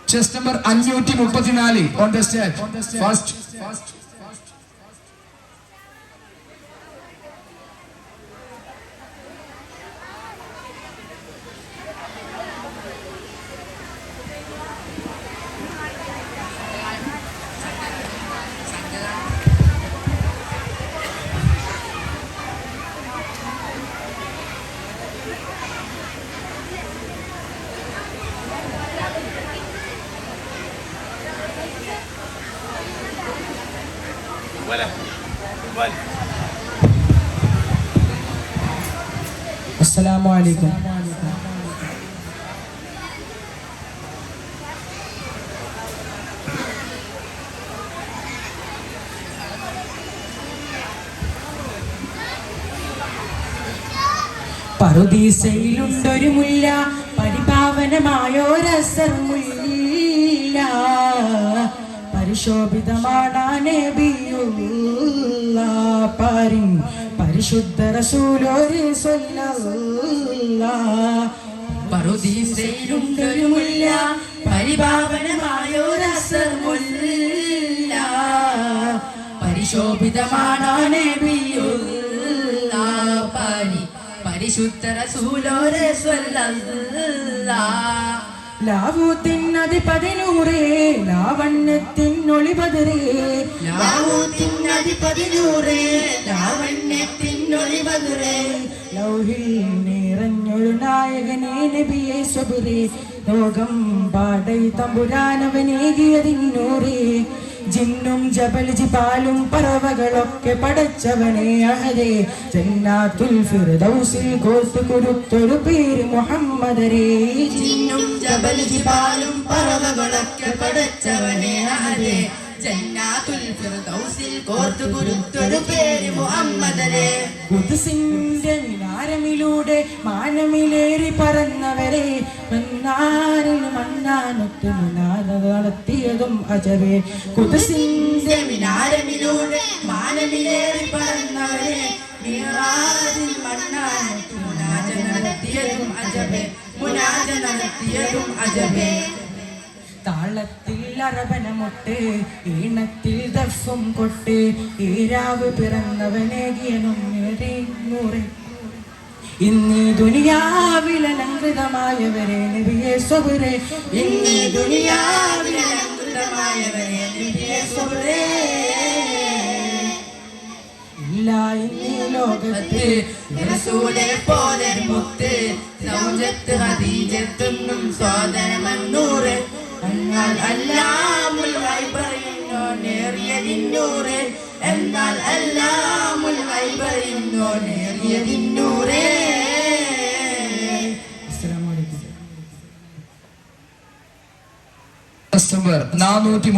Chest number 534 on the stage. First. Assalamu alaikum. പറുദീസയിലുണ്ടൊരു മുല്ല പരിപാവനമായോരസർ മുല്ല പരിശോഭിതമാണ് നബിയുല്ലാഹ് പാരിൻ പരിശുദ്ധ റസൂലോരെ സ്വല്ലല്ലാഹ്. പറുദീസയിലുണ്ടൊരു മുല്ല പരിപാവനമായോരസർ മുല്ല പരിശോഭിതമാണ് നബിയുല്ലാഹ് പാരിൻ പരിശുദ്ധ റസൂലോരെ സ്വല്ലല്ലാഹ്. ലാവൂത്തിനധിപതി നൂറേ ലാവണ്യത്തിനൊളിപതിരേ ലാവൂത്തിനധിപതി നൂറേ ലാവണ്യത്തിനൊളിപതിരേ ലൗഹിൽ നിറഞ്ഞൊരു നായകനെ നബിയെ സ്വബിരേ ലോകം പാടൈ തമ്പുരാനവനേകിയതിന്നൂറേ ജിന്നും ജബൽ ജിബാലും പറവകളൊക്കെ പടച്ചവനെ അഹദേ ജന്നാത്തുൽ ഫിർദൗസിൽ കോർത്തു കുരുത്തൊരു പേര് മുഹമ്മദരേ ജിന്നും ജബൽ ജിബാലും പറവകളൊക്കെ പടച്ചവനെ അഹദേ ജന്നാത്തുൽ ഫിർദൗസിൽ കോർത്തു കുരുത്തൊരു പേര് മുഹമ്മദരേ ഖുദ്സിന്റെ മിനാരമിലൂടെ മാനമിലേറി പറന്നവരെ മന്നാരിൽ മണ്ണാനൊത്ത് മുനാദ നടത്തിയതും അജബേ ഖുദ്സിന്റെ മിനാരമിലൂടെ മാനമിലേറി പറന്നവരെ മിറാജിൽ മണ്ണാനൊത്ത് മുനാജ നടത്തിയതും അജബേ മുനാജ നടത്തിയതും അജബേ താളത്തിൽ അറബനമൊട്ട് ഈണത്തിൽ ദഫും കൊട്ട് ഈരാവ് പിറന്നവനേകിയനും നൂറെ ഇന്നീ ദുനിയാവിലലങ്കൃതമായവരെ നബിയെ സ്വബിരേ ഇന്നീ ദുനിയാവിലലങ്കൃതമായവരെ നബിയെ സ്വബിരേ ഇല്ല ഇന്നീ ലോകത്ത് റസൂലെ പോലെ മുത്ത് സൗജത്ത് ഖദീജത്തുന്നും സോദരമന്നൂറെ എന്നാൽ അല്ലാമുൽ ഗൈബറിന്നോ നേറിയതിന്നൂറെ എന്നാൽ അല്ലാമുൽ ഗൈബറിന്നോ നേറിയതിന്നൂറെ. Number 430